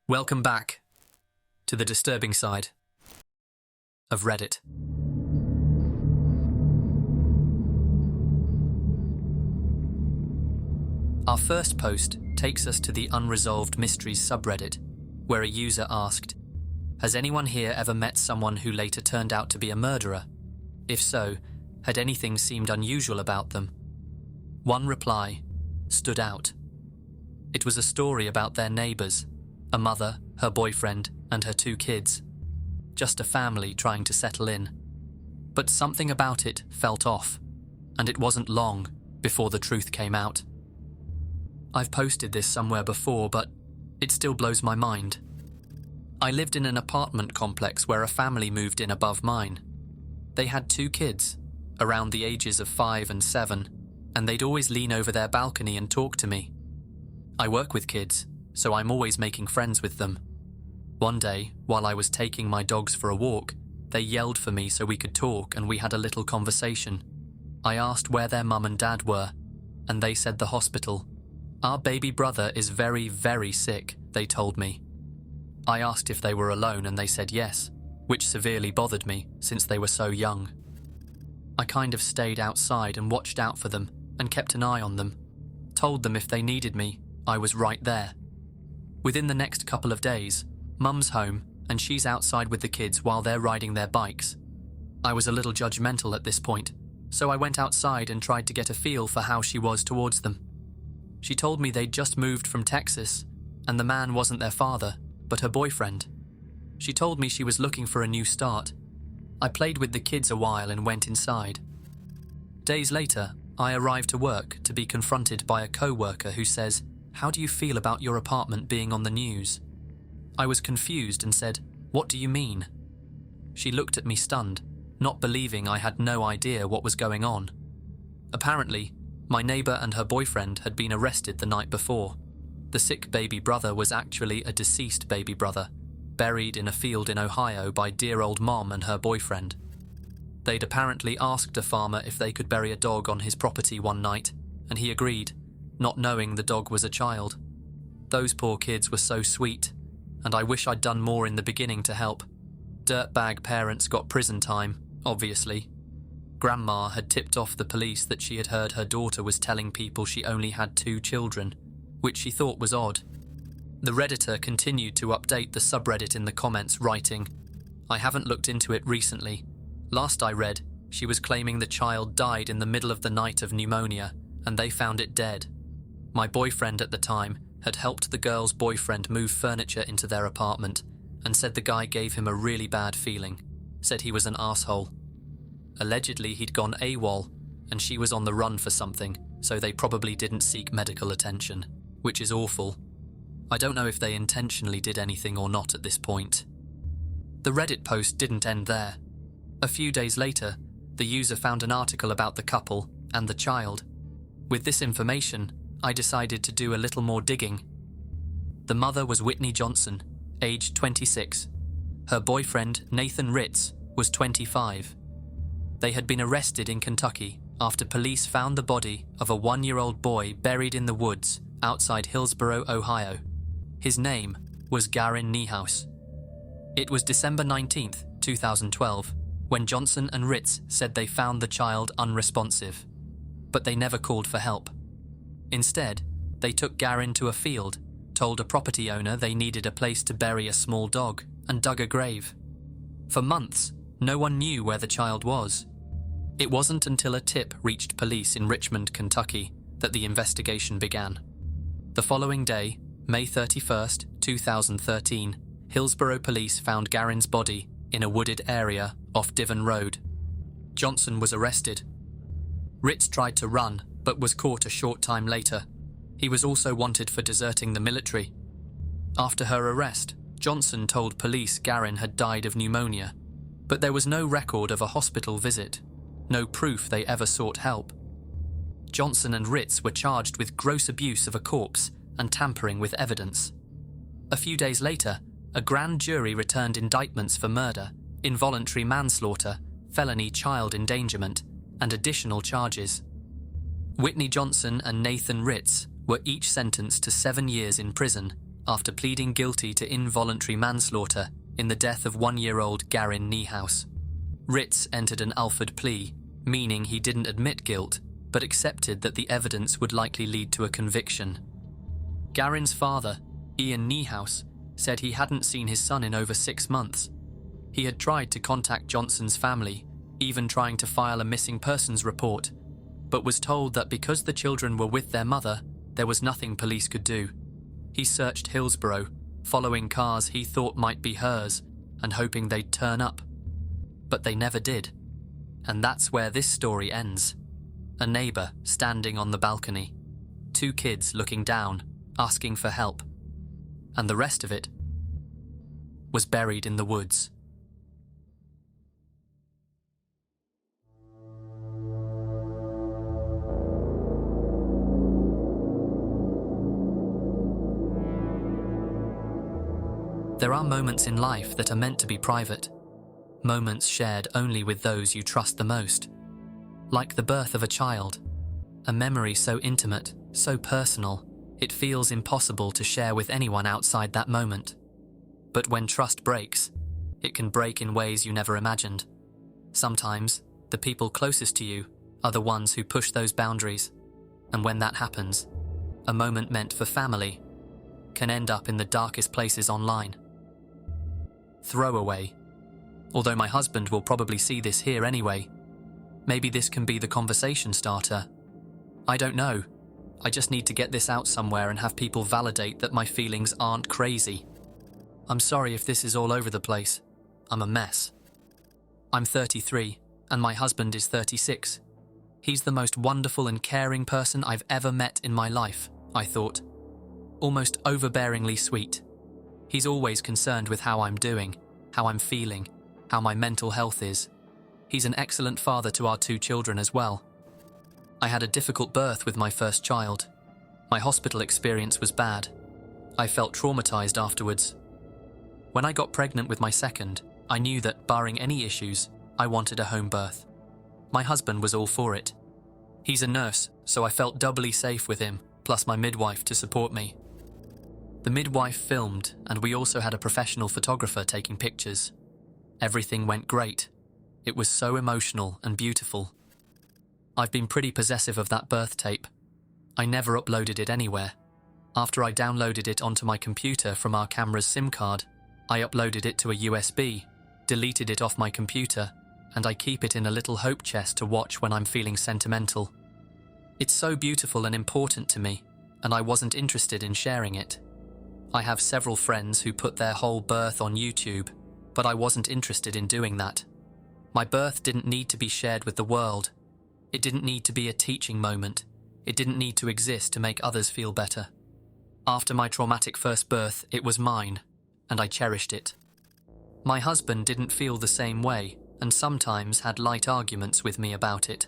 Welcome back to the disturbing side of Reddit. Our first post takes us to the Unresolved Mysteries subreddit, where a user asked, "Has anyone here ever met someone who later turned out to be a murderer? If so, had anything seemed unusual about them?" One reply stood out. It was a story about their neighbours, a mother, her boyfriend, and her 2 kids. Just a family trying to settle in. But something about it felt off, and it wasn't long before the truth came out. I've posted this somewhere before, but it still blows my mind. I lived in an apartment complex where a family moved in above mine. They had 2 kids, around the ages of 5 and 7, and they'd always lean over their balcony and talk to me. I work with kids, so I'm always making friends with them. One day, while I was taking my dogs for a walk, they yelled for me so we could talk, and we had a little conversation. I asked where their mum and dad were, and they said the hospital. "Our baby brother is very, very sick," they told me. I asked if they were alone, and they said yes, which severely bothered me since they were so young. I kind of stayed outside and watched out for them and kept an eye on them. Told them if they needed me, I was right there. Within the next couple of days, Mum's home and she's outside with the kids while they're riding their bikes. I was a little judgmental at this point, so I went outside and tried to get a feel for how she was towards them. She told me they'd just moved from Texas, and the man wasn't their father, but her boyfriend. She told me she was looking for a new start. I played with the kids a while and went inside. Days later, I arrived to work to be confronted by a co-worker who says, "How do you feel about your apartment being on the news?" I was confused and said, "What do you mean?" She looked at me stunned, not believing I had no idea what was going on. Apparently, my neighbour and her boyfriend had been arrested the night before. The sick baby brother was actually a deceased baby brother, buried in a field in Ohio by dear old mom and her boyfriend. They'd apparently asked a farmer if they could bury a dog on his property one night, and he agreed, not knowing the dog was a child. Those poor kids were so sweet, and I wish I'd done more in the beginning to help. Dirtbag parents got prison time, obviously. Grandma had tipped off the police that she had heard her daughter was telling people she only had 2 children, which she thought was odd. The Redditor continued to update the subreddit in the comments, writing, "I haven't looked into it recently. Last I read, she was claiming the child died in the middle of the night of pneumonia, and they found it dead. My boyfriend at the time had helped the girl's boyfriend move furniture into their apartment and said the guy gave him a really bad feeling, said he was an asshole. Allegedly he'd gone AWOL and she was on the run for something, so they probably didn't seek medical attention, which is awful. I don't know if they intentionally did anything or not at this point." The Reddit post didn't end there. A few days later, the user found an article about the couple and the child. With this information, I decided to do a little more digging. The mother was Whitney Johnson, aged 26. Her boyfriend, Nathan Ritz, was 25. They had been arrested in Kentucky after police found the body of a 1-year-old boy buried in the woods outside Hillsboro, Ohio. His name was Garin Niehaus. It was December 19th, 2012, when Johnson and Ritz said they found the child unresponsive, but they never called for help. Instead, they took Garin to a field, told a property owner they needed a place to bury a small dog, and dug a grave. For months, no one knew where the child was. It wasn't until a tip reached police in Richmond, Kentucky, that the investigation began. The following day, May 31st, 2013, Hillsboro police found Garin's body in a wooded area off Divon Road. Johnson was arrested. Ritz tried to run, but was caught a short time later. He was also wanted for deserting the military. After her arrest, Johnson told police Garin had died of pneumonia, but there was no record of a hospital visit, no proof they ever sought help. Johnson and Ritz were charged with gross abuse of a corpse and tampering with evidence. A few days later, a grand jury returned indictments for murder, involuntary manslaughter, felony child endangerment, and additional charges. Whitney Johnson and Nathan Ritz were each sentenced to 7 years in prison, after pleading guilty to involuntary manslaughter in the death of 1-year-old Garin Niehaus. Ritz entered an Alford plea, meaning he didn't admit guilt, but accepted that the evidence would likely lead to a conviction. Garin's father, Ian Niehaus, said he hadn't seen his son in over 6 months. He had tried to contact Johnson's family, even trying to file a missing persons report, but was told that because the children were with their mother, there was nothing police could do. He searched Hillsborough, following cars he thought might be hers and hoping they'd turn up. But they never did. And that's where this story ends. A neighbour standing on the balcony, 2 kids looking down, asking for help. And the rest of it was buried in the woods. There are moments in life that are meant to be private, moments shared only with those you trust the most. Like the birth of a child, a memory so intimate, so personal, it feels impossible to share with anyone outside that moment. But when trust breaks, it can break in ways you never imagined. Sometimes, the people closest to you are the ones who push those boundaries, and when that happens, a moment meant for family can end up in the darkest places online. Throwaway. Although my husband will probably see this here anyway, maybe this can be the conversation starter. I don't know. I just need to get this out somewhere and have people validate that my feelings aren't crazy. I'm sorry if this is all over the place. I'm a mess. I'm 33, and my husband is 36. He's the most wonderful and caring person I've ever met in my life, I thought. Almost overbearingly sweet. He's always concerned with how I'm doing, how I'm feeling, how my mental health is. He's an excellent father to our 2 children as well. I had a difficult birth with my first child. My hospital experience was bad. I felt traumatized afterwards. When I got pregnant with my second, I knew that, barring any issues, I wanted a home birth. My husband was all for it. He's a nurse, so I felt doubly safe with him, plus my midwife to support me. The midwife filmed, and we also had a professional photographer taking pictures. Everything went great. It was so emotional and beautiful. I've been pretty possessive of that birth tape. I never uploaded it anywhere. After I downloaded it onto my computer from our camera's SIM card, I uploaded it to a USB, deleted it off my computer, and I keep it in a little hope chest to watch when I'm feeling sentimental. It's so beautiful and important to me, and I wasn't interested in sharing it. I have several friends who put their whole birth on YouTube, but I wasn't interested in doing that. My birth didn't need to be shared with the world. It didn't need to be a teaching moment. It didn't need to exist to make others feel better. After my traumatic first birth, it was mine, and I cherished it. My husband didn't feel the same way, and sometimes had light arguments with me about it.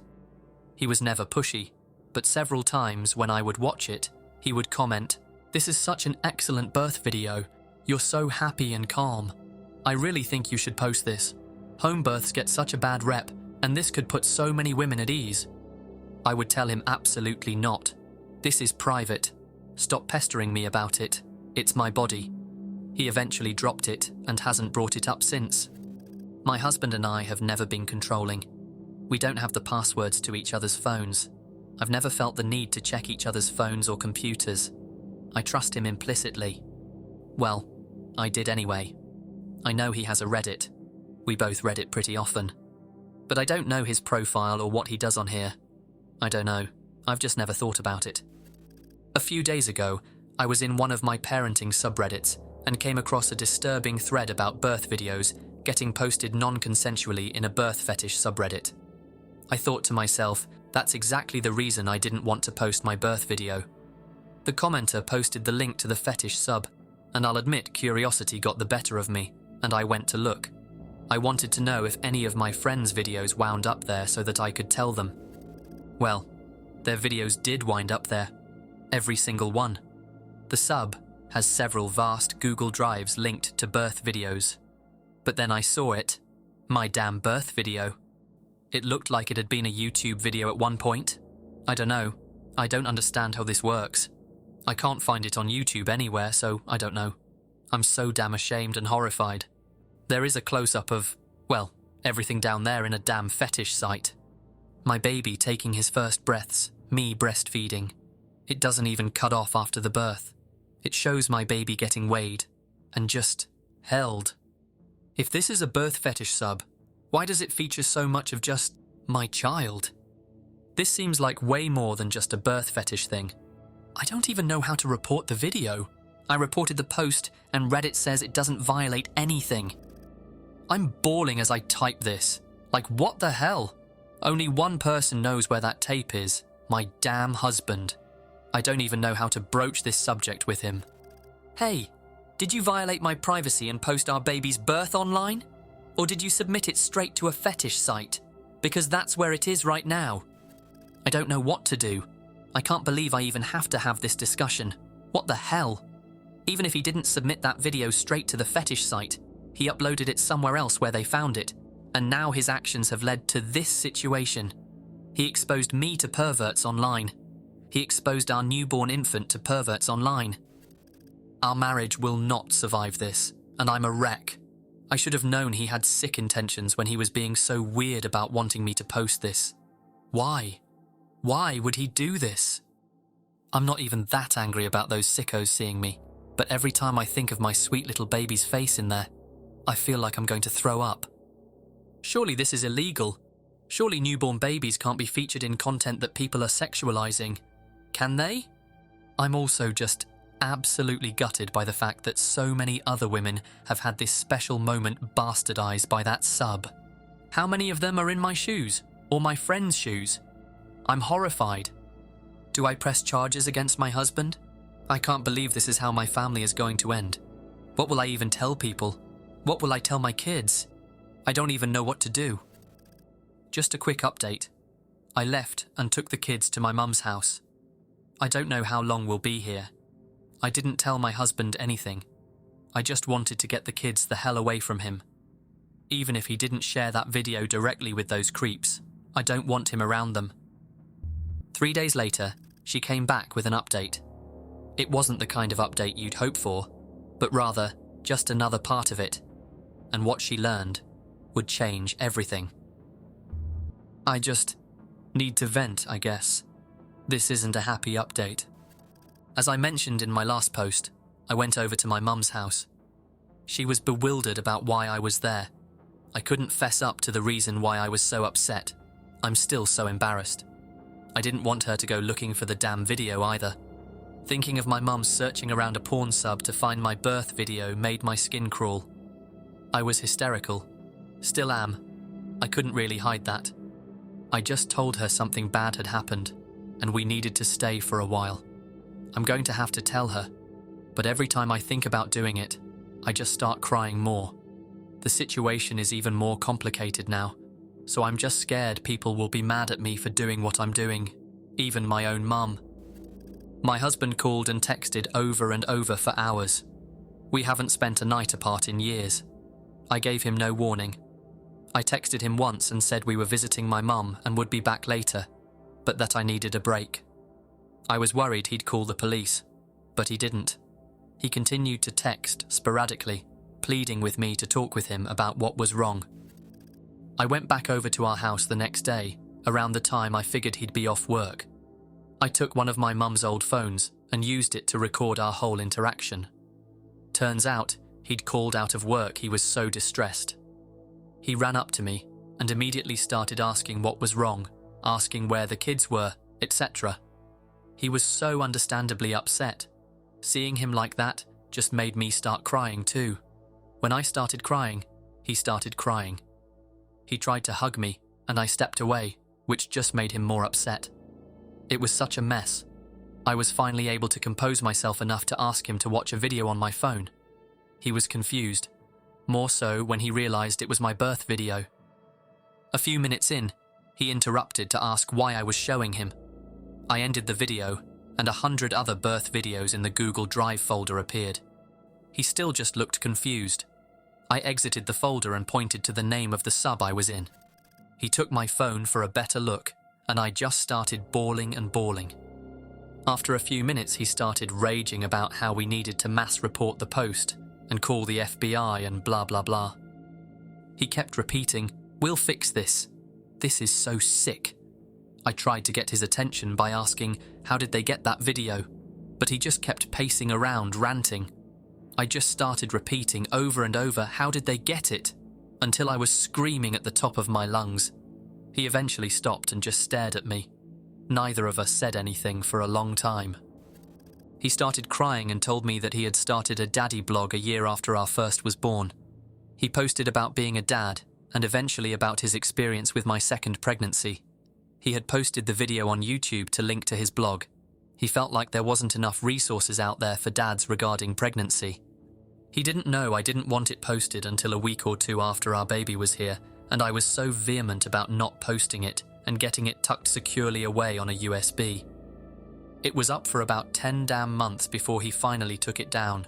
He was never pushy, but several times when I would watch it, he would comment, "This is such an excellent birth video. You're so happy and calm. I really think you should post this. Home births get such a bad rep, and this could put so many women at ease." I would tell him absolutely not. This is private. Stop pestering me about it. It's my body. He eventually dropped it and hasn't brought it up since. My husband and I have never been controlling. We don't have the passwords to each other's phones. I've never felt the need to check each other's phones or computers. I trust him implicitly. Well, I did anyway. I know he has a Reddit. We both read it pretty often. But I don't know his profile or what he does on here. I don't know. I've just never thought about it. A few days ago, I was in one of my parenting subreddits and came across a disturbing thread about birth videos getting posted non-consensually in a birth fetish subreddit. I thought to myself, that's exactly the reason I didn't want to post my birth video. The commenter posted the link to the fetish sub, and I'll admit curiosity got the better of me, and I went to look. I wanted to know if any of my friends' videos wound up there so that I could tell them. Well, their videos did wind up there. Every single one. The sub has several vast Google Drives linked to birth videos. But then I saw it. My damn birth video. It looked like it had been a YouTube video at one point. I don't know. I don't understand how this works. I can't find it on YouTube anywhere, so I don't know. I'm so damn ashamed and horrified. There is a close-up of, well, everything down there in a damn fetish site. My baby taking his first breaths, me breastfeeding. It doesn't even cut off after the birth. It shows my baby getting weighed and just held. If this is a birth fetish sub, why does it feature so much of just my child? This seems like way more than just a birth fetish thing. I don't even know how to report the video. I reported the post and Reddit says it doesn't violate anything. I'm bawling as I type this. Like, what the hell? Only one person knows where that tape is. My damn husband. I don't even know how to broach this subject with him. Hey, did you violate my privacy and post our baby's birth online? Or did you submit it straight to a fetish site? Because that's where it is right now. I don't know what to do. I can't believe I even have to have this discussion. What the hell? Even if he didn't submit that video straight to the fetish site, he uploaded it somewhere else where they found it, and now his actions have led to this situation. He exposed me to perverts online. He exposed our newborn infant to perverts online. Our marriage will not survive this, and I'm a wreck. I should have known he had sick intentions when he was being so weird about wanting me to post this. Why? Why would he do this? I'm not even that angry about those sickos seeing me, but every time I think of my sweet little baby's face in there, I feel like I'm going to throw up. Surely this is illegal. Surely newborn babies can't be featured in content that people are sexualizing. Can they? I'm also just absolutely gutted by the fact that so many other women have had this special moment bastardized by that sub. How many of them are in my shoes, or my friend's shoes? I'm horrified. Do I press charges against my husband? I can't believe this is how my family is going to end. What will I even tell people? What will I tell my kids? I don't even know what to do. Just a quick update. I left and took the kids to my mum's house. I don't know how long we'll be here. I didn't tell my husband anything. I just wanted to get the kids the hell away from him. Even if he didn't share that video directly with those creeps, I don't want him around them. 3 days later, she came back with an update. It wasn't the kind of update you'd hope for, but rather just another part of it. And what she learned would change everything. I just need to vent, I guess. This isn't a happy update. As I mentioned in my last post, I went over to my mum's house. She was bewildered about why I was there. I couldn't fess up to the reason why I was so upset. I'm still so embarrassed. I didn't want her to go looking for the damn video either. Thinking of my mum searching around a porn sub to find my birth video made my skin crawl. I was hysterical. Still am. I couldn't really hide that. I just told her something bad had happened, and we needed to stay for a while. I'm going to have to tell her, but every time I think about doing it, I just start crying more. The situation is even more complicated now, so I'm just scared people will be mad at me for doing what I'm doing, even my own mum. My husband called and texted over and over for hours. We haven't spent a night apart in years. I gave him no warning. I texted him once and said we were visiting my mum and would be back later, but that I needed a break. I was worried he'd call the police, but he didn't. He continued to text sporadically, pleading with me to talk with him about what was wrong. I went back over to our house the next day, around the time I figured he'd be off work. I took one of my mum's old phones and used it to record our whole interaction. Turns out, he'd called out of work, he was so distressed. He ran up to me and immediately started asking what was wrong, asking where the kids were, etc. He was so understandably upset. Seeing him like that just made me start crying too. When I started crying, he started crying. He tried to hug me and I stepped away, which just made him more upset. It was such a mess. I was finally able to compose myself enough to ask him to watch a video on my phone. He was confused, more so when he realized it was my birth video. A few minutes in, he interrupted to ask why I was showing him. I ended the video, and 100 other birth videos in the Google Drive folder appeared. He still just looked confused. I exited the folder and pointed to the name of the sub I was in. He took my phone for a better look, and I just started bawling and bawling. After a few minutes, he started raging about how we needed to mass report the post and call the FBI and blah blah blah. He kept repeating, "We'll fix this. This is so sick." I tried to get his attention by asking, how did they get that video? But he just kept pacing around, ranting. I just started repeating over and over, how did they get it? Until I was screaming at the top of my lungs. He eventually stopped and just stared at me. Neither of us said anything for a long time. He started crying and told me that he had started a daddy blog a year after our first was born. He posted about being a dad and eventually about his experience with my second pregnancy. He had posted the video on YouTube to link to his blog. He felt like there wasn't enough resources out there for dads regarding pregnancy. He didn't know I didn't want it posted until a week or two after our baby was here, and I was so vehement about not posting it and getting it tucked securely away on a USB. It was up for about 10 damn months before he finally took it down.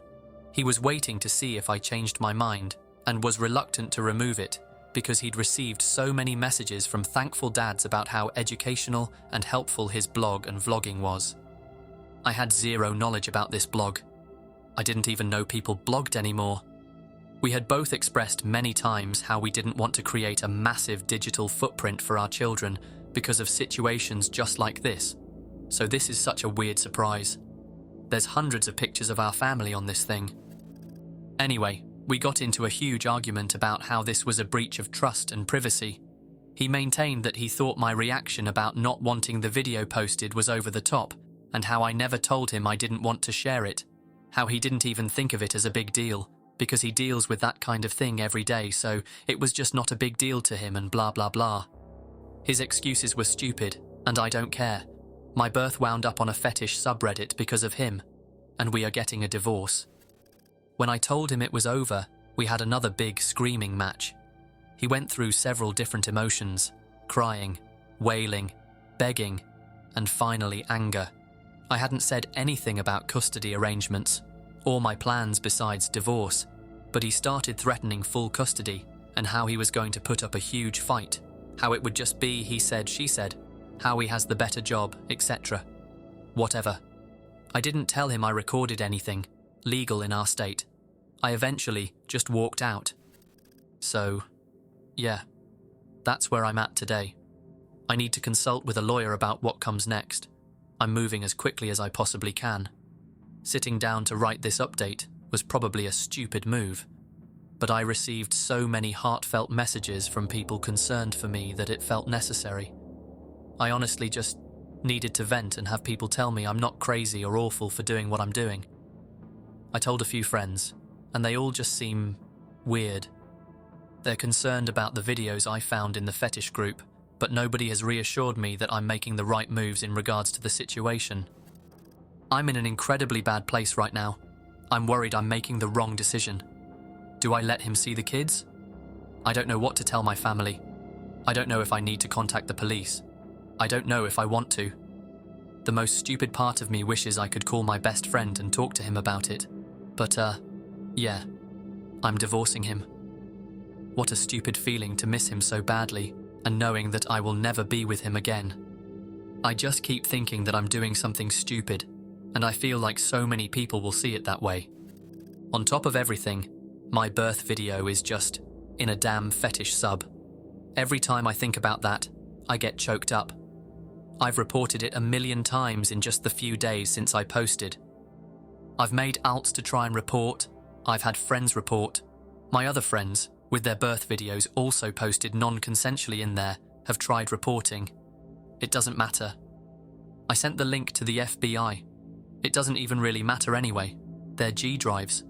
He was waiting to see if I changed my mind and was reluctant to remove it because he'd received so many messages from thankful dads about how educational and helpful his blog and vlogging was. I had zero knowledge about this blog. I didn't even know people blogged anymore. We had both expressed many times how we didn't want to create a massive digital footprint for our children because of situations just like this. So this is such a weird surprise. There's hundreds of pictures of our family on this thing. Anyway, we got into a huge argument about how this was a breach of trust and privacy. He maintained that he thought my reaction about not wanting the video posted was over the top, and how I never told him I didn't want to share it, how he didn't even think of it as a big deal, because he deals with that kind of thing every day, so it was just not a big deal to him and blah blah blah. His excuses were stupid, and I don't care. My birth wound up on a fetish subreddit because of him, and we are getting a divorce. When I told him it was over, we had another big screaming match. He went through several different emotions, crying, wailing, begging, and finally anger. I hadn't said anything about custody arrangements, or my plans besides divorce, but he started threatening full custody and how he was going to put up a huge fight, how it would just be he said, she said, how he has the better job, etc. Whatever. I didn't tell him I recorded anything, legal in our state. I eventually just walked out. So, yeah, that's where I'm at today. I need to consult with a lawyer about what comes next. I'm moving as quickly as I possibly can. Sitting down to write this update was probably a stupid move, but I received so many heartfelt messages from people concerned for me that it felt necessary. I honestly just needed to vent and have people tell me I'm not crazy or awful for doing what I'm doing. I told a few friends, and they all just seem weird. They're concerned about the videos I found in the fetish group, but nobody has reassured me that I'm making the right moves in regards to the situation. I'm in an incredibly bad place right now. I'm worried I'm making the wrong decision. Do I let him see the kids? I don't know what to tell my family. I don't know if I need to contact the police. I don't know if I want to. The most stupid part of me wishes I could call my best friend and talk to him about it. But, yeah, I'm divorcing him. What a stupid feeling to miss him so badly, and knowing that I will never be with him again. I just keep thinking that I'm doing something stupid, and I feel like so many people will see it that way. On top of everything, my birth video is just in a damn fetish sub. Every time I think about that, I get choked up. I've reported it 1,000,000 times in just the few days since I posted. I've made alts to try and report. I've had friends report. My other friends, with their birth videos also posted non-consensually in there, have tried reporting. It doesn't matter. I sent the link to the FBI. It doesn't even really matter anyway. They're G drives.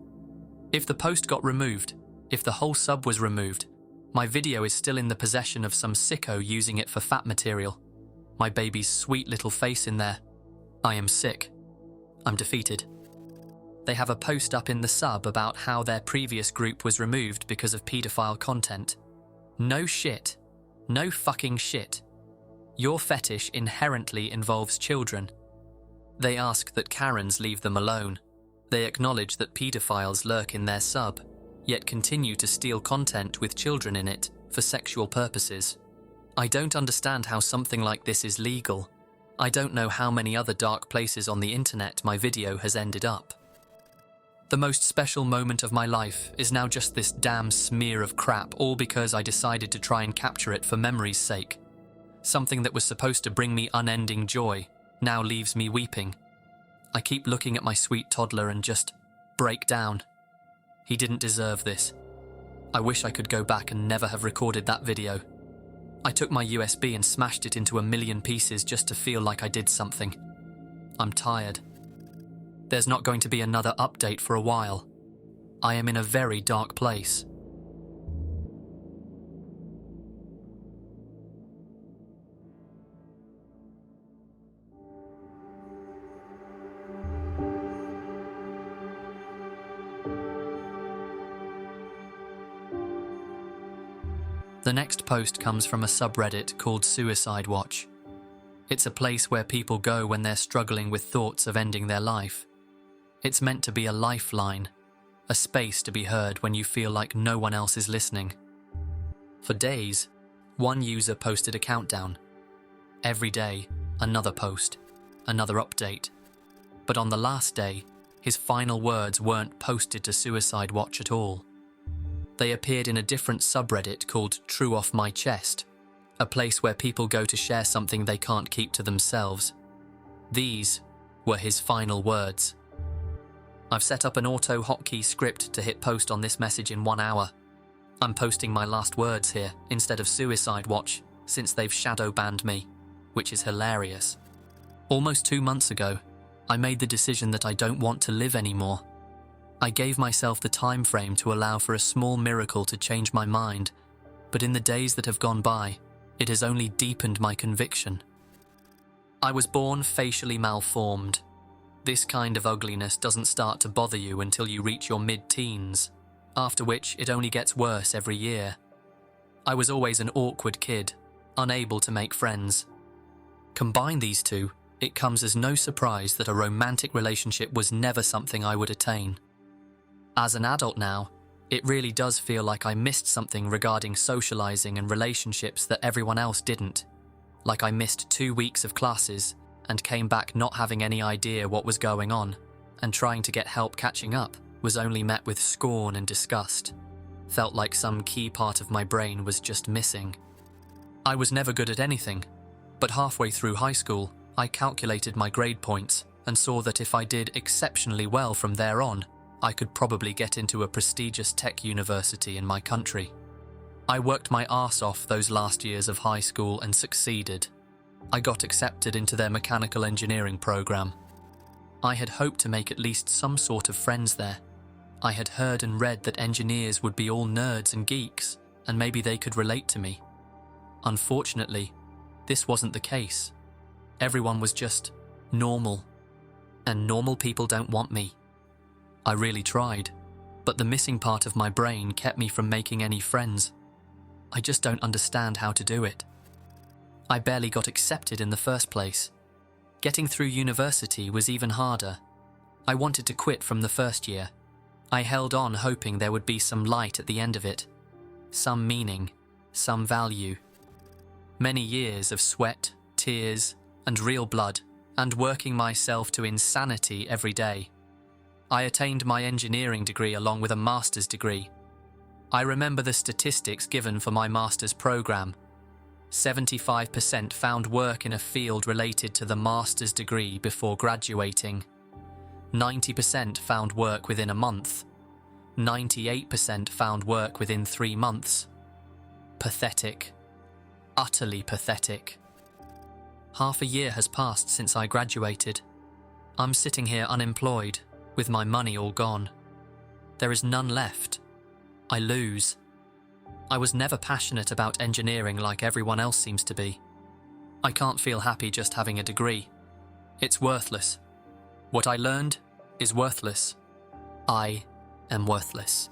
If the post got removed, if the whole sub was removed, my video is still in the possession of some sicko using it for fat material. My baby's sweet little face in there. I am sick. I'm defeated. They have a post up in the sub about how their previous group was removed because of paedophile content. No shit. No fucking shit. Your fetish inherently involves children. They ask that Karens leave them alone. They acknowledge that paedophiles lurk in their sub, yet continue to steal content with children in it for sexual purposes. I don't understand how something like this is legal. I don't know how many other dark places on the internet my video has ended up. The most special moment of my life is now just this damn smear of crap, all because I decided to try and capture it for memory's sake. Something that was supposed to bring me unending joy now leaves me weeping. I keep looking at my sweet toddler and just break down. He didn't deserve this. I wish I could go back and never have recorded that video. I took my USB and smashed it into a million pieces just to feel like I did something. I'm tired. There's not going to be another update for a while. I am in a very dark place. The next post comes from a subreddit called Suicide Watch. It's a place where people go when they're struggling with thoughts of ending their life. It's meant to be a lifeline, a space to be heard when you feel like no one else is listening. For days, one user posted a countdown. Every day, another post, another update. But on the last day, his final words weren't posted to Suicide Watch at all. They appeared in a different subreddit called True Off My Chest, a place where people go to share something they can't keep to themselves. These were his final words. I've set up an auto hotkey script to hit post on this message in 1 hour. I'm posting my last words here instead of Suicide Watch since they've shadow banned me, which is hilarious. Almost 2 months ago, I made the decision that I don't want to live anymore. I gave myself the time frame to allow for a small miracle to change my mind, but in the days that have gone by, it has only deepened my conviction. I was born facially malformed. This kind of ugliness doesn't start to bother you until you reach your mid-teens, after which it only gets worse every year. I was always an awkward kid, unable to make friends. Combine these two, it comes as no surprise that a romantic relationship was never something I would attain. As an adult now, it really does feel like I missed something regarding socializing and relationships that everyone else didn't. Like I missed 2 weeks of classes and came back not having any idea what was going on, and trying to get help catching up was only met with scorn and disgust. Felt like some key part of my brain was just missing. I was never good at anything, but halfway through high school, I calculated my grade points and saw that if I did exceptionally well from there on, I could probably get into a prestigious tech university in my country. I worked my arse off those last years of high school and succeeded. I got accepted into their mechanical engineering program. I had hoped to make at least some sort of friends there. I had heard and read that engineers would be all nerds and geeks, and maybe they could relate to me. Unfortunately, this wasn't the case. Everyone was just normal, and normal people don't want me. I really tried, but the missing part of my brain kept me from making any friends. I just don't understand how to do it. I barely got accepted in the first place. Getting through university was even harder. I wanted to quit from the first year. I held on hoping there would be some light at the end of it. Some meaning, some value. Many years of sweat, tears, and real blood, and working myself to insanity every day. I attained my engineering degree along with a master's degree. I remember the statistics given for my master's program. 75% found work in a field related to the master's degree before graduating. 90% found work within a month. 98% found work within 3 months. Pathetic. Utterly pathetic. Half a year has passed since I graduated. I'm sitting here unemployed, with my money all gone. There is none left. I lose. I was never passionate about engineering like everyone else seems to be. I can't feel happy just having a degree. It's worthless. What I learned is worthless. I am worthless.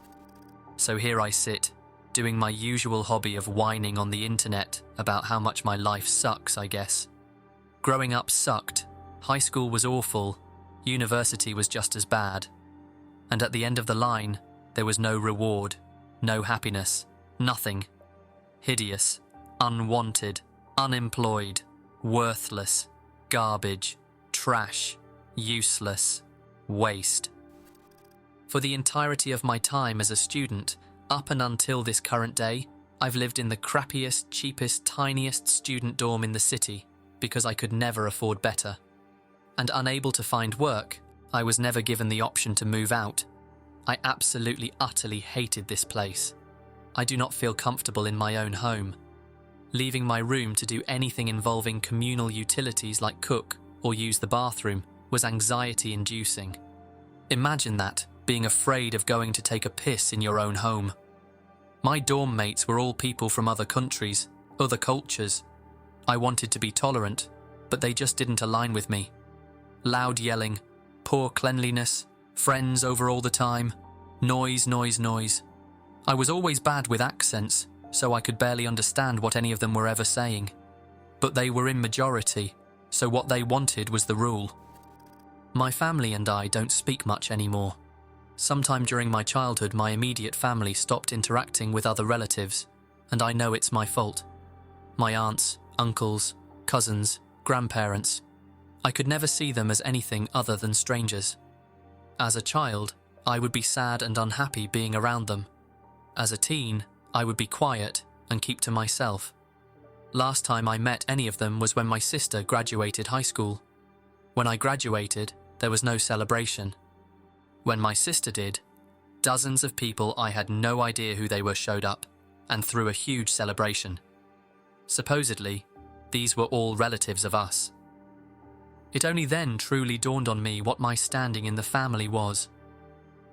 So here I sit, doing my usual hobby of whining on the internet about how much my life sucks, I guess. Growing up sucked. High school was awful. University was just as bad. And at the end of the line, there was no reward, no happiness, nothing. Hideous, unwanted, unemployed, worthless. Garbage, trash, useless, waste. For the entirety of my time as a student, up and until this current day, I've lived in the crappiest, cheapest, tiniest student dorm in the city because I could never afford better. And unable to find work, I was never given the option to move out. I absolutely, utterly hated this place. I do not feel comfortable in my own home. Leaving my room to do anything involving communal utilities like cook or use the bathroom was anxiety-inducing. Imagine that, being afraid of going to take a piss in your own home. My dorm mates were all people from other countries, other cultures. I wanted to be tolerant, but they just didn't align with me. Loud yelling, poor cleanliness, friends over all the time, noise, noise, noise. I was always bad with accents, so I could barely understand what any of them were ever saying. But they were in majority, so what they wanted was the rule. My family and I don't speak much anymore. Sometime during my childhood, my immediate family stopped interacting with other relatives, and I know it's my fault. My aunts, uncles, cousins, grandparents. I could never see them as anything other than strangers. As a child, I would be sad and unhappy being around them. As a teen, I would be quiet and keep to myself. Last time I met any of them was when my sister graduated high school. When I graduated, there was no celebration. When my sister did, dozens of people I had no idea who they were showed up and threw a huge celebration. Supposedly, these were all relatives of us. It only then truly dawned on me what my standing in the family was.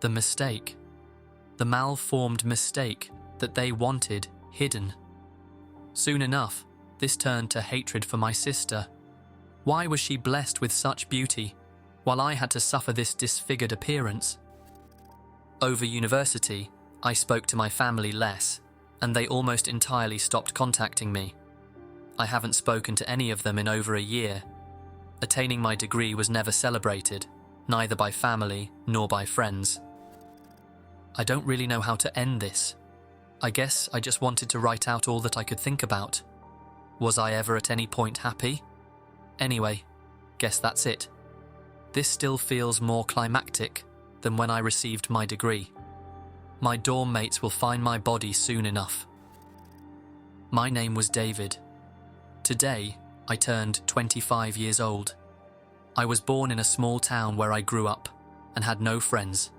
The mistake. The malformed mistake that they wanted hidden. Soon enough, this turned to hatred for my sister. Why was she blessed with such beauty, while I had to suffer this disfigured appearance? Over university, I spoke to my family less, and they almost entirely stopped contacting me. I haven't spoken to any of them in over a year. Attaining my degree was never celebrated, neither by family nor by friends. I don't really know how to end this. I guess I just wanted to write out all that I could think about. Was I ever at any point happy? Anyway, guess that's it. This still feels more climactic than when I received my degree. My dorm mates will find my body soon enough. My name was David. Today, I turned 25 years old. I was born in a small town where I grew up and had no friends.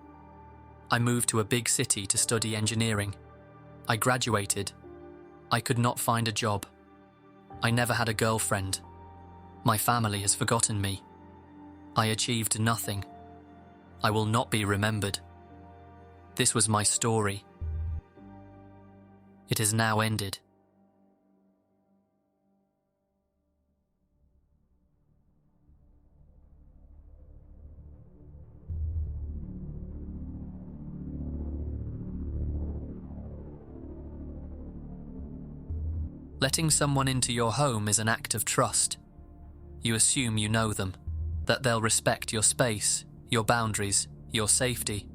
I moved to a big city to study engineering. I graduated. I could not find a job. I never had a girlfriend. My family has forgotten me. I achieved nothing. I will not be remembered. This was my story. It has now ended. Letting someone into your home is an act of trust. You assume you know them, that they'll respect your space, your boundaries, your safety.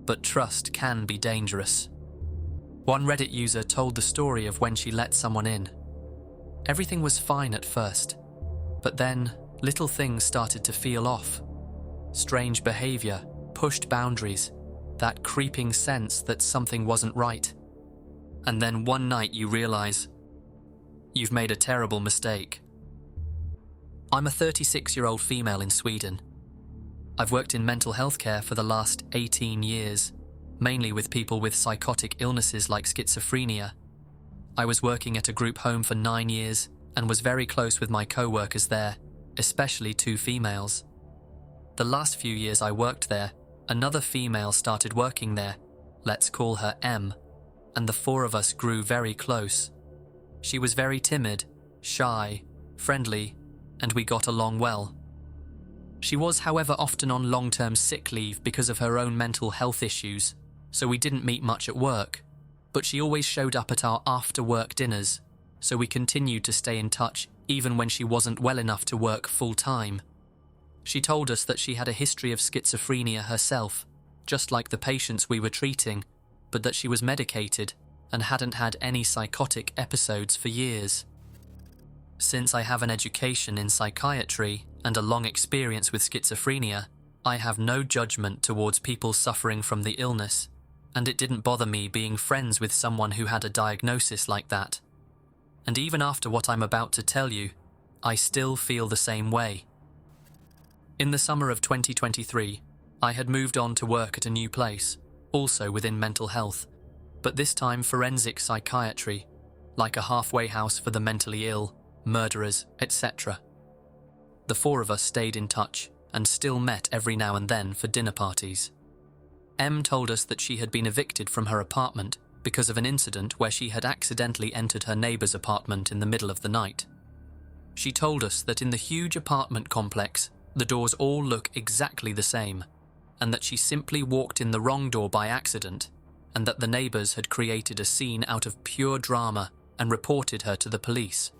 But trust can be dangerous. One Reddit user told the story of when she let someone in. Everything was fine at first, but then little things started to feel off. Strange behavior, pushed boundaries, that creeping sense that something wasn't right. And then one night you realize you've made a terrible mistake. I'm a 36-year-old female in Sweden. I've worked in mental health care for the last 18 years, mainly with people with psychotic illnesses like schizophrenia. I was working at a group home for 9 years and was very close with my co-workers there, especially 2 females. The last few years I worked there, another female started working there, let's call her M, and the 4 of us grew very close. She was very timid, shy, friendly, and we got along well. She was, however, often on long-term sick leave because of her own mental health issues, so we didn't meet much at work, but she always showed up at our after-work dinners, so we continued to stay in touch even when she wasn't well enough to work full-time. She told us that she had a history of schizophrenia herself, just like the patients we were treating, but that she was medicated and hadn't had any psychotic episodes for years. Since I have an education in psychiatry and a long experience with schizophrenia, I have no judgment towards people suffering from the illness, and it didn't bother me being friends with someone who had a diagnosis like that. And even after what I'm about to tell you, I still feel the same way. In the summer of 2023, I had moved on to work at a new place, also within mental health, but this time forensic psychiatry, like a halfway house for the mentally ill, murderers, etc. The four of us stayed in touch and still met every now and then for dinner parties. Em told us that she had been evicted from her apartment because of an incident where she had accidentally entered her neighbour's apartment in the middle of the night. She told us that in the huge apartment complex, the doors all look exactly the same, and that she simply walked in the wrong door by accident, and that the neighbours had created a scene out of pure drama and reported her to the police.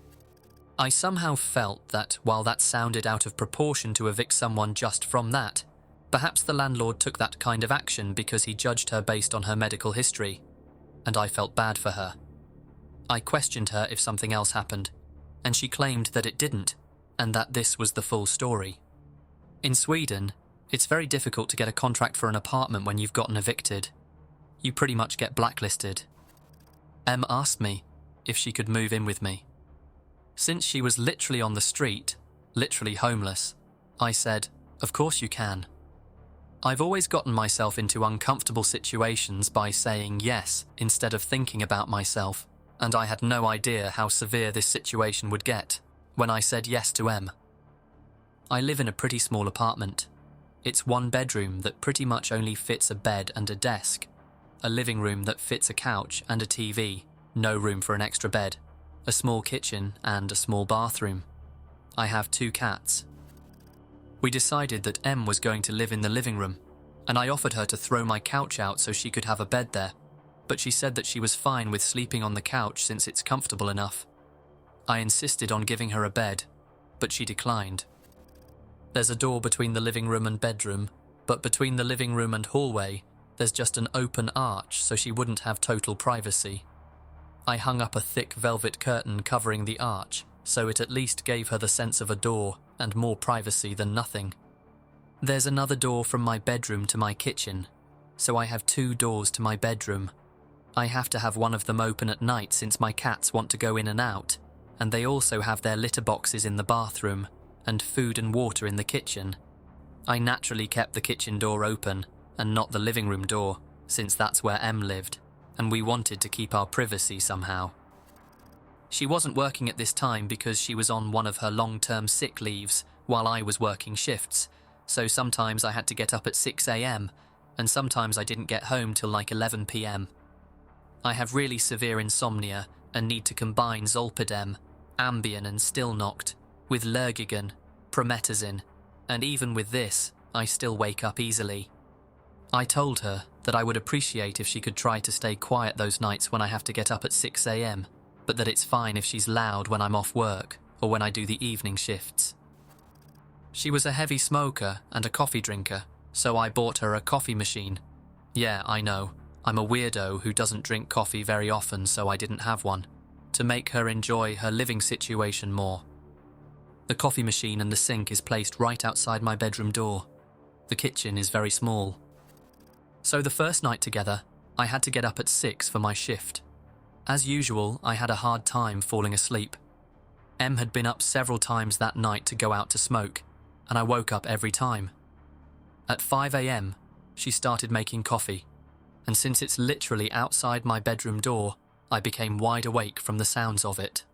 I somehow felt that while that sounded out of proportion to evict someone just from that, perhaps the landlord took that kind of action because he judged her based on her medical history, and I felt bad for her. I questioned her if something else happened, and she claimed that it didn't, and that this was the full story. In Sweden, it's very difficult to get a contract for an apartment when you've gotten evicted. You pretty much get blacklisted. Em asked me if she could move in with me. Since she was literally on the street, literally homeless, I said, "Of course you can." I've always gotten myself into uncomfortable situations by saying yes instead of thinking about myself, and I had no idea how severe this situation would get when I said yes to Em. I live in a pretty small apartment. It's one bedroom that pretty much only fits a bed and a desk, a living room that fits a couch and a TV, no room for an extra bed, a small kitchen and a small bathroom. I have 2 cats. We decided that Em was going to live in the living room, and I offered her to throw my couch out so she could have a bed there, but she said that she was fine with sleeping on the couch since it's comfortable enough. I insisted on giving her a bed, but she declined. There's a door between the living room and bedroom, but between the living room and hallway, there's just an open arch so she wouldn't have total privacy. I hung up a thick velvet curtain covering the arch, so it at least gave her the sense of a door and more privacy than nothing. There's another door from my bedroom to my kitchen, so I have 2 doors to my bedroom. I have to have one of them open at night since my cats want to go in and out, and they also have their litter boxes in the bathroom and food and water in the kitchen. I naturally kept the kitchen door open and not the living room door, since that's where Em lived, and we wanted to keep our privacy somehow. She wasn't working at this time because she was on one of her long-term sick leaves while I was working shifts, so sometimes I had to get up at 6 a.m, and sometimes I didn't get home till like 11 p.m. I have really severe insomnia and need to combine Zolpidem, Ambien and Stilnoct with Lergigan, Promethazine, and even with this, I still wake up easily. I told her that I would appreciate if she could try to stay quiet those nights when I have to get up at 6 a.m, but that it's fine if she's loud when I'm off work or when I do the evening shifts. She was a heavy smoker and a coffee drinker, so I bought her a coffee machine. Yeah, I know, I'm a weirdo who doesn't drink coffee very often, so I didn't have one, to make her enjoy her living situation more. The coffee machine and the sink is placed right outside my bedroom door. The kitchen is very small. So the first night together, I had to get up at 6 for my shift. As usual, I had a hard time falling asleep. Em had been up several times that night to go out to smoke, and I woke up every time. At 5 a.m, she started making coffee, and since it's literally outside my bedroom door, I became wide awake from the sounds of it.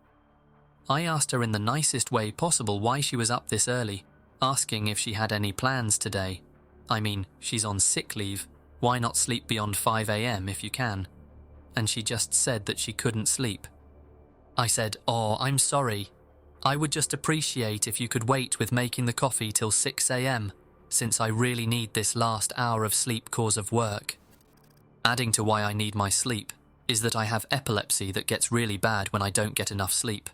I asked her in the nicest way possible why she was up this early, asking if she had any plans today. I mean, she's on sick leave. Why not sleep beyond 5 a.m. if you can? And she just said that she couldn't sleep. I said, "Oh, I'm sorry. I would just appreciate if you could wait with making the coffee till 6 a.m, since I really need this last hour of sleep cause of work." Adding to why I need my sleep is that I have epilepsy that gets really bad when I don't get enough sleep.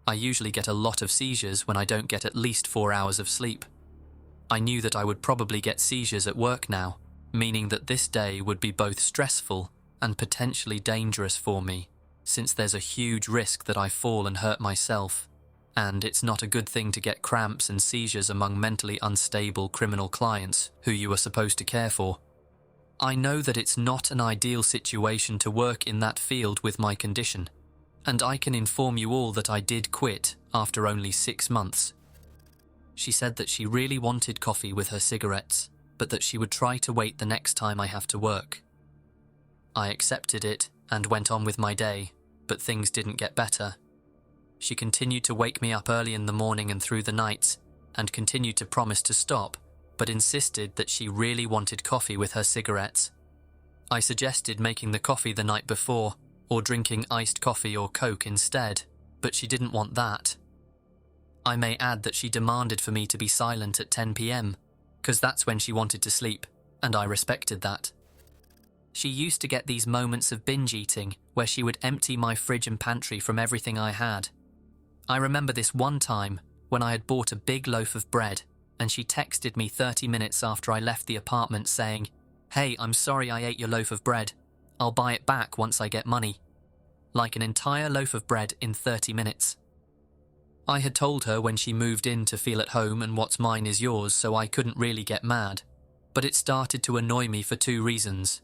I usually get a lot of seizures when I don't get at least 4 hours of sleep. I knew that I would probably get seizures at work now, meaning that this day would be both stressful and potentially dangerous for me, since there's a huge risk that I fall and hurt myself. and it's not a good thing to get cramps and seizures among mentally unstable criminal clients who you are supposed to care for. I know that it's not an ideal situation to work in that field with my condition, and I can inform you all that I did quit after only 6 months. She said that she really wanted coffee with her cigarettes, but that she would try to wait the next time I have to work. I accepted it and went on with my day, but things didn't get better. She continued to wake me up early in the morning and through the nights, and continued to promise to stop, but insisted that she really wanted coffee with her cigarettes. I suggested making the coffee the night before, or drinking iced coffee or Coke instead, but she didn't want that. I may add that she demanded for me to be silent at 10 p.m, because that's when she wanted to sleep, and I respected that. She used to get these moments of binge eating where she would empty my fridge and pantry from everything I had. I remember this one time when I had bought a big loaf of bread and she texted me 30 minutes after I left the apartment saying, "Hey, I'm sorry I ate your loaf of bread. I'll buy it back once I get money." Like an entire loaf of bread in 30 minutes. I had told her when she moved in to feel at home and what's mine is yours, so I couldn't really get mad. But it started to annoy me for 2 reasons.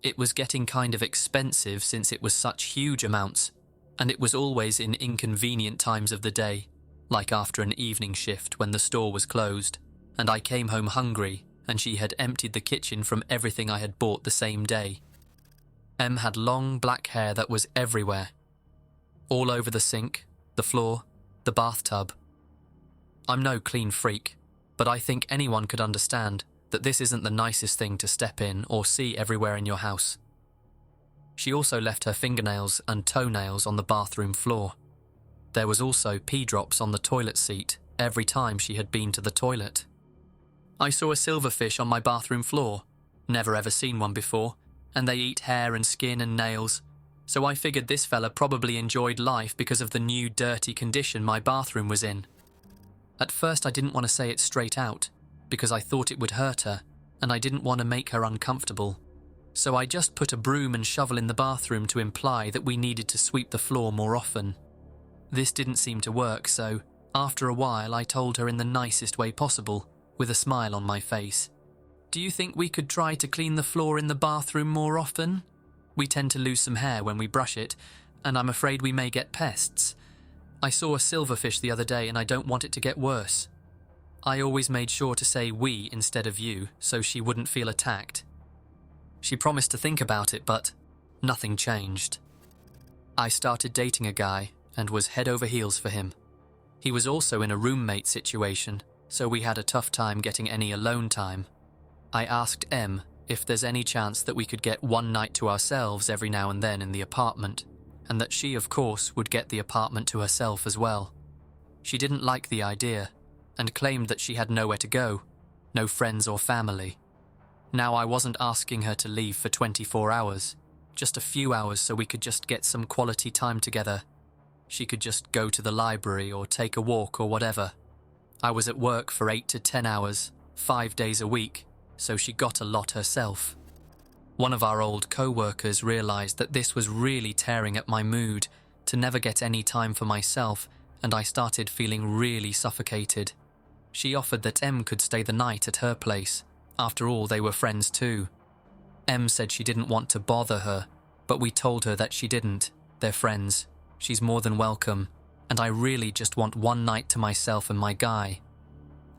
It was getting kind of expensive since it was such huge amounts, and it was always in inconvenient times of the day, like after an evening shift when the store was closed, and I came home hungry and she had emptied the kitchen from everything I had bought the same day. Em had long black hair that was everywhere, all over the sink, the floor, the bathtub. I'm no clean freak, but I think anyone could understand that this isn't the nicest thing to step in or see everywhere in your house. She also left her fingernails and toenails on the bathroom floor. There was also pee drops on the toilet seat every time she had been to the toilet. I saw a silverfish on my bathroom floor, never ever seen one before, and they eat hair and skin and nails, so I figured this fella probably enjoyed life because of the new dirty condition my bathroom was in. At first I didn't want to say it straight out, because I thought it would hurt her, and I didn't want to make her uncomfortable. So I just put a broom and shovel in the bathroom to imply that we needed to sweep the floor more often. This didn't seem to work, so after a while I told her in the nicest way possible, with a smile on my face. "Do you think we could try to clean the floor in the bathroom more often? We tend to lose some hair when we brush it, and I'm afraid we may get pests. I saw a silverfish the other day and I don't want it to get worse." I always made sure to say we instead of you, so she wouldn't feel attacked. She promised to think about it, but nothing changed. I started dating a guy and was head over heels for him. He was also in a roommate situation, so we had a tough time getting any alone time. I asked Em if there's any chance that we could get one night to ourselves every now and then in the apartment, and that she, of course, would get the apartment to herself as well. She didn't like the idea, and claimed that she had nowhere to go, no friends or family. Now I wasn't asking her to leave for 24 hours, just a few hours so we could just get some quality time together. She could just go to the library or take a walk or whatever. I was at work for 8 to 10 hours, 5 days a week, so she got a lot herself. One of our old co-workers realized that this was really tearing at my mood, to never get any time for myself, and I started feeling really suffocated. She offered that Em could stay the night at her place. After all, they were friends too. Em said she didn't want to bother her, but we told her that she didn't. They're friends. She's more than welcome, and I really just want one night to myself and my guy.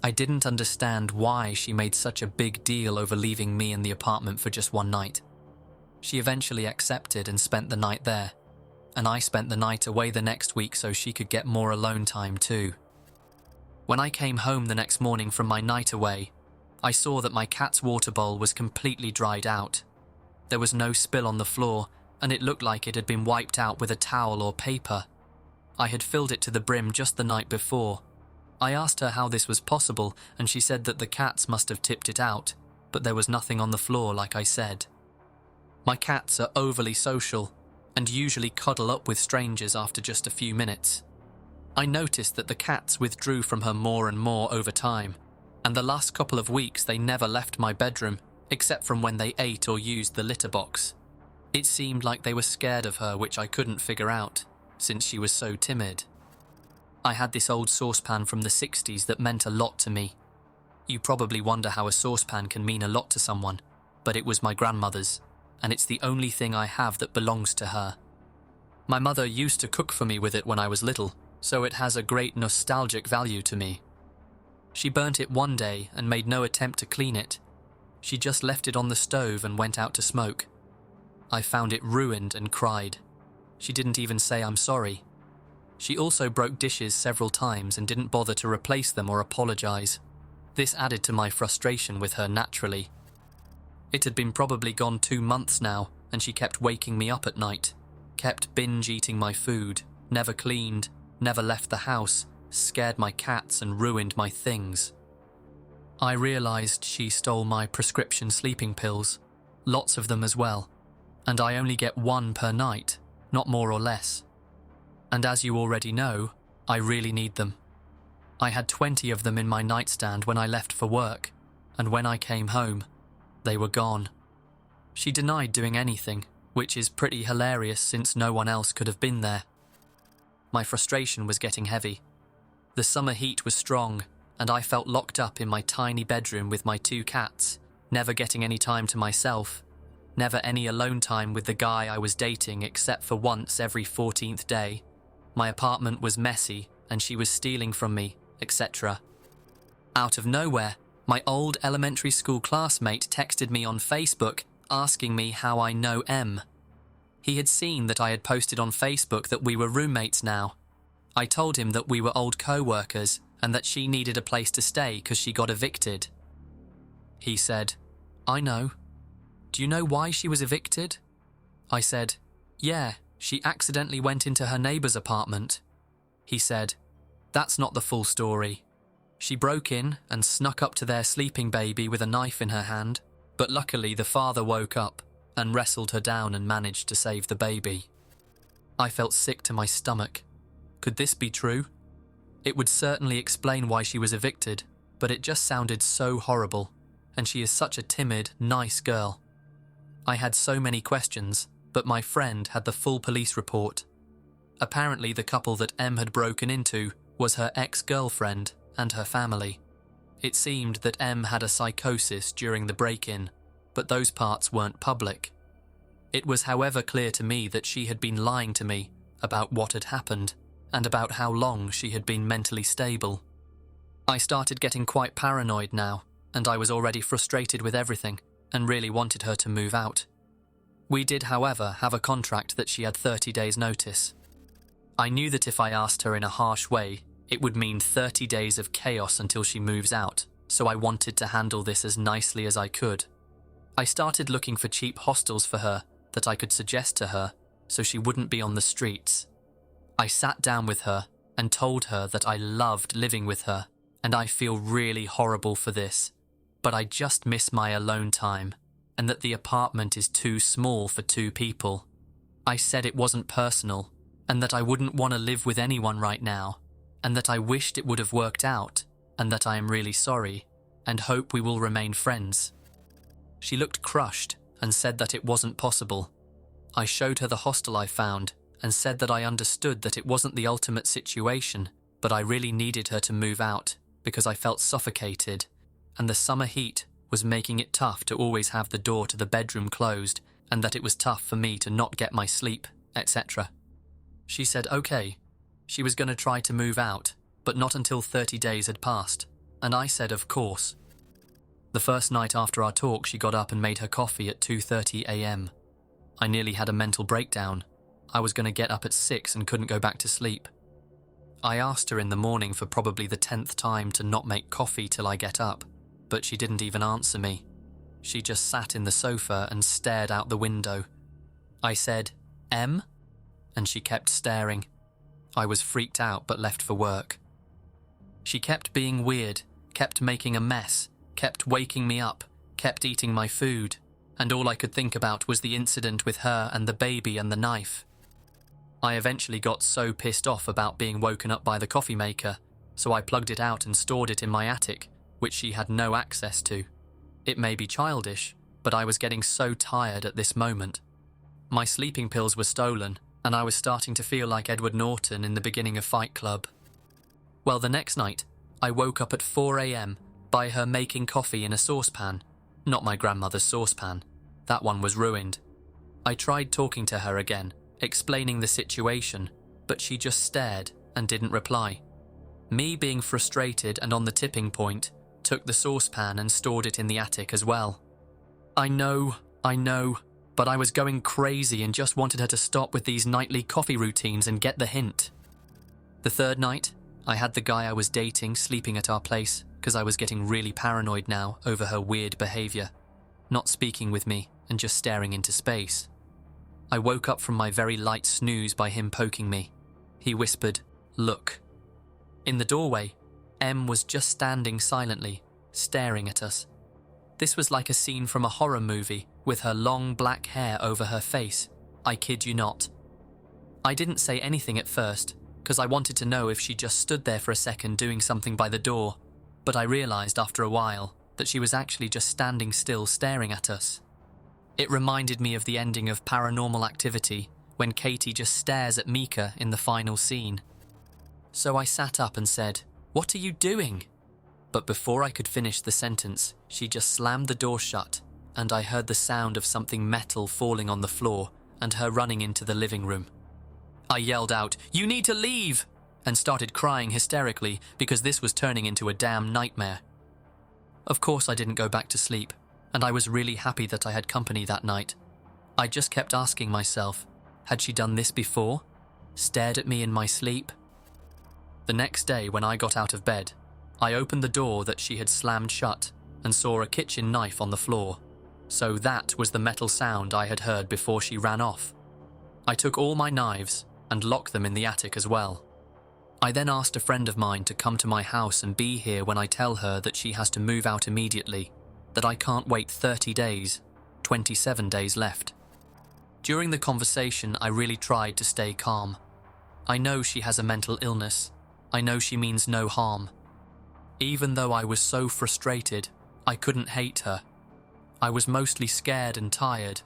I didn't understand why she made such a big deal over leaving me in the apartment for just one night. She eventually accepted and spent the night there, and I spent the night away the next week so she could get more alone time too. When I came home the next morning from my night away, I saw that my cat's water bowl was completely dried out. There was no spill on the floor, and it looked like it had been wiped out with a towel or paper. I had filled it to the brim just the night before. I asked her how this was possible, and she said that the cats must have tipped it out, but there was nothing on the floor like I said. My cats are overly social, and usually cuddle up with strangers after just a few minutes. I noticed that the cats withdrew from her more and more over time, and the last couple of weeks they never left my bedroom, except from when they ate or used the litter box. It seemed like they were scared of her, which I couldn't figure out, since she was so timid. I had this old saucepan from the 60s that meant a lot to me. You probably wonder how a saucepan can mean a lot to someone, but it was my grandmother's, and it's the only thing I have that belongs to her. My mother used to cook for me with it when I was little, so it has a great nostalgic value to me. She burnt it one day and made no attempt to clean it. She just left it on the stove and went out to smoke. I found it ruined and cried. She didn't even say I'm sorry. She also broke dishes several times and didn't bother to replace them or apologize. This added to my frustration with her naturally. It had been probably gone 2 months now, and she kept waking me up at night, kept binge-eating my food, never cleaned, never left the house, scared my cats and ruined my things. I realized she stole my prescription sleeping pills, lots of them as well, and I only get 1 per night, not more or less. And as you already know, I really need them. I had 20 of them in my nightstand when I left for work, and when I came home, they were gone. She denied doing anything, which is pretty hilarious since no one else could have been there. My frustration was getting heavy. The summer heat was strong, and I felt locked up in my tiny bedroom with my 2 cats, never getting any time to myself, never any alone time with the guy I was dating except for once every 14th day. My apartment was messy, and she was stealing from me, etc. Out of nowhere, my old elementary school classmate texted me on Facebook asking me how I know M. He had seen that I had posted on Facebook that we were roommates now. I told him that we were old co-workers and that she needed a place to stay because she got evicted. He said, "I know. Do you know why she was evicted?" I said, "Yeah, she accidentally went into her neighbour's apartment." He said, "That's not the full story. She broke in and snuck up to their sleeping baby with a knife in her hand, but luckily the father woke up and wrestled her down and managed to save the baby." I felt sick to my stomach. Could this be true? It would certainly explain why she was evicted, but it just sounded so horrible, and she is such a timid, nice girl. I had so many questions, but my friend had the full police report. Apparently the couple that M had broken into was her ex-girlfriend and her family. It seemed that M had a psychosis during the break-in, but those parts weren't public. It was however clear to me that she had been lying to me about what had happened and about how long she had been mentally stable. I started getting quite paranoid now, and I was already frustrated with everything and really wanted her to move out. We did, however, have a contract that she had 30 days' notice. I knew that if I asked her in a harsh way, it would mean 30 days of chaos until she moves out, so I wanted to handle this as nicely as I could. I started looking for cheap hostels for her that I could suggest to her so she wouldn't be on the streets. I sat down with her and told her that I loved living with her, and I feel really horrible for this, but I just miss my alone time, and that the apartment is too small for 2 people. I said it wasn't personal, and that I wouldn't want to live with anyone right now, and that I wished it would have worked out, and that I am really sorry, and hope we will remain friends. She looked crushed and said that it wasn't possible. I showed her the hostel I found and said that I understood that it wasn't the ultimate situation, but I really needed her to move out because I felt suffocated, and the summer heat was making it tough to always have the door to the bedroom closed, and that it was tough for me to not get my sleep, etc. She said okay. She was going to try to move out, but not until 30 days had passed, and I said of course. The first night after our talk, she got up and made her coffee at 2:30 a.m. I nearly had a mental breakdown. I was going to get up at 6 and couldn't go back to sleep. I asked her in the morning for probably the 10th time to not make coffee till I get up, but she didn't even answer me. She just sat in the sofa and stared out the window. I said, "M?" and she kept staring. I was freaked out but left for work. She kept being weird, kept making a mess, kept waking me up, kept eating my food, and all I could think about was the incident with her and the baby and the knife. I eventually got so pissed off about being woken up by the coffee maker, so I plugged it out and stored it in my attic, which she had no access to. It may be childish, but I was getting so tired at this moment. My sleeping pills were stolen, and I was starting to feel like Edward Norton in the beginning of Fight Club. Well, the next night, I woke up at 4 a.m. by her making coffee in a saucepan. Not my grandmother's saucepan. That one was ruined. I tried talking to her again, explaining the situation, but she just stared and didn't reply. Me, being frustrated and on the tipping point, took the saucepan and stored it in the attic as well. I know, but I was going crazy and just wanted her to stop with these nightly coffee routines and get the hint. The third night, I had the guy I was dating sleeping at our place because I was getting really paranoid now over her weird behaviour, not speaking with me and just staring into space. I woke up from my very light snooze by him poking me. He whispered, "Look." In the doorway, Em was just standing silently, staring at us. This was like a scene from a horror movie with her long black hair over her face. I kid you not. I didn't say anything at first because I wanted to know if she just stood there for a second doing something by the door, but I realised after a while that she was actually just standing still staring at us. It reminded me of the ending of Paranormal Activity when Katie just stares at Mika in the final scene. So I sat up and said, "What are you doing?" But before I could finish the sentence, she just slammed the door shut, and I heard the sound of something metal falling on the floor and her running into the living room. I yelled out, "You need to leave!" and started crying hysterically because this was turning into a damn nightmare. Of course I didn't go back to sleep, and I was really happy that I had company that night. I just kept asking myself, had she done this before? Stared at me in my sleep? The next day when I got out of bed, I opened the door that she had slammed shut and saw a kitchen knife on the floor. So that was the metal sound I had heard before she ran off. I took all my knives and locked them in the attic as well. I then asked a friend of mine to come to my house and be here when I tell her that she has to move out immediately, that I can't wait 30 days, 27 days left. During the conversation, I really tried to stay calm. I know she has a mental illness. I know she means no harm. Even though I was so frustrated, I couldn't hate her. I was mostly scared and tired.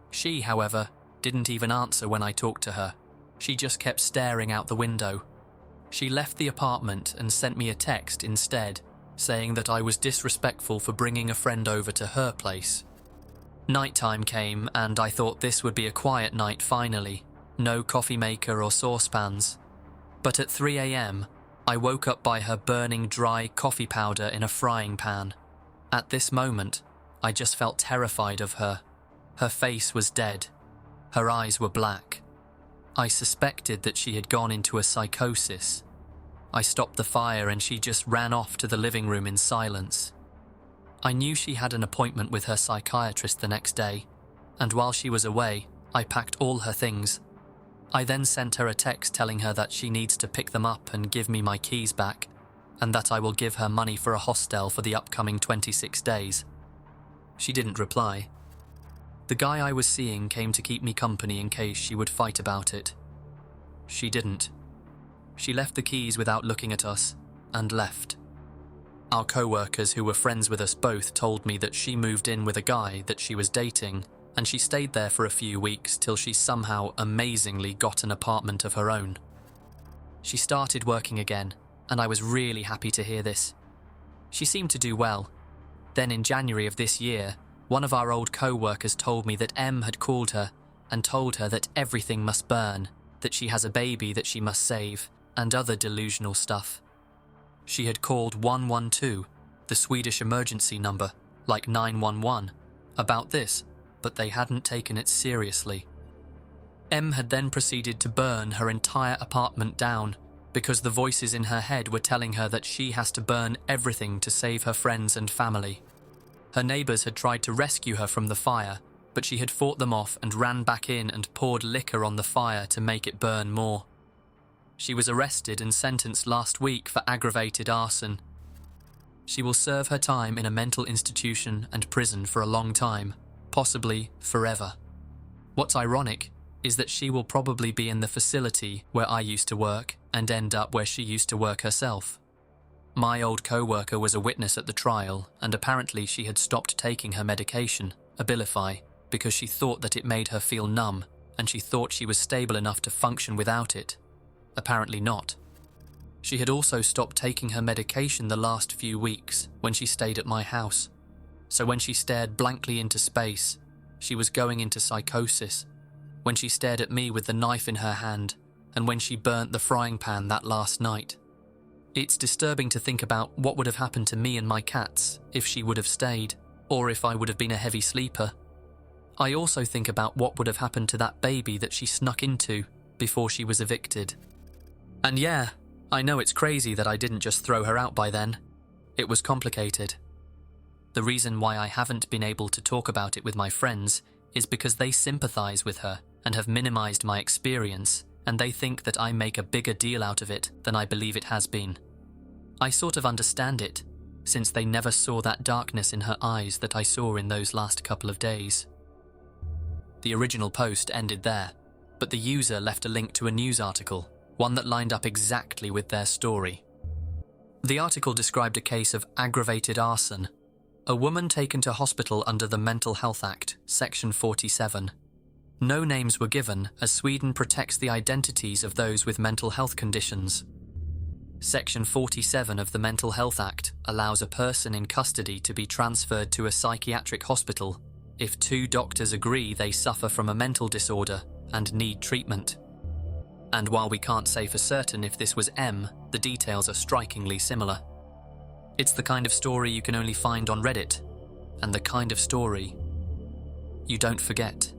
She, however, didn't even answer when I talked to her. She just kept staring out the window. She left the apartment and sent me a text instead, saying that I was disrespectful for bringing a friend over to her place. Nighttime came and I thought this would be a quiet night finally. No coffee maker or saucepans. But at 3 a.m, I woke up by her burning dry coffee powder in a frying pan. At this moment, I just felt terrified of her. Her face was dead. Her eyes were black. I suspected that she had gone into a psychosis. I stopped the fire and she just ran off to the living room in silence. I knew she had an appointment with her psychiatrist the next day, and while she was away, I packed all her things. I then sent her a text telling her that she needs to pick them up and give me my keys back, and that I will give her money for a hostel for the upcoming 26 days. She didn't reply. The guy I was seeing came to keep me company in case she would fight about it. She didn't. She left the keys without looking at us, and left. Our co-workers who were friends with us both told me that she moved in with a guy that she was dating, and she stayed there for a few weeks till she somehow amazingly got an apartment of her own. She started working again, and I was really happy to hear this. She seemed to do well. Then in January of this year, one of our old co-workers told me that Em had called her and told her that everything must burn, that she has a baby that she must save, and other delusional stuff. She had called 112, the Swedish emergency number, like 911, about this, but they hadn't taken it seriously. Em had then proceeded to burn her entire apartment down because the voices in her head were telling her that she has to burn everything to save her friends and family. Her neighbours had tried to rescue her from the fire, but she had fought them off and ran back in and poured liquor on the fire to make it burn more. She was arrested and sentenced last week for aggravated arson. She will serve her time in a mental institution and prison for a long time, possibly forever. What's ironic is that she will probably be in the facility where I used to work and end up where she used to work herself. My old co-worker was a witness at the trial, and apparently she had stopped taking her medication, Abilify, because she thought that it made her feel numb, and she thought she was stable enough to function without it. Apparently not. She had also stopped taking her medication the last few weeks when she stayed at my house. So when she stared blankly into space, she was going into psychosis. When she stared at me with the knife in her hand, and when she burnt the frying pan that last night. It's disturbing to think about what would have happened to me and my cats if she would have stayed, or if I would have been a heavy sleeper. I also think about what would have happened to that baby that she snuck into before she was evicted. And yeah, I know it's crazy that I didn't just throw her out by then. It was complicated. The reason why I haven't been able to talk about it with my friends is because they sympathize with her and have minimized my experience, and they think that I make a bigger deal out of it than I believe it has been. I sort of understand it, since they never saw that darkness in her eyes that I saw in those last couple of days. The original post ended there, but the user left a link to a news article, one that lined up exactly with their story. The article described a case of aggravated arson, a woman taken to hospital under the Mental Health Act, Section 47. No names were given, as Sweden protects the identities of those with mental health conditions. Section 47 of the Mental Health Act allows a person in custody to be transferred to a psychiatric hospital if 2 doctors agree they suffer from a mental disorder and need treatment. And while we can't say for certain if this was M, the details are strikingly similar. It's the kind of story you can only find on Reddit, and the kind of story you don't forget.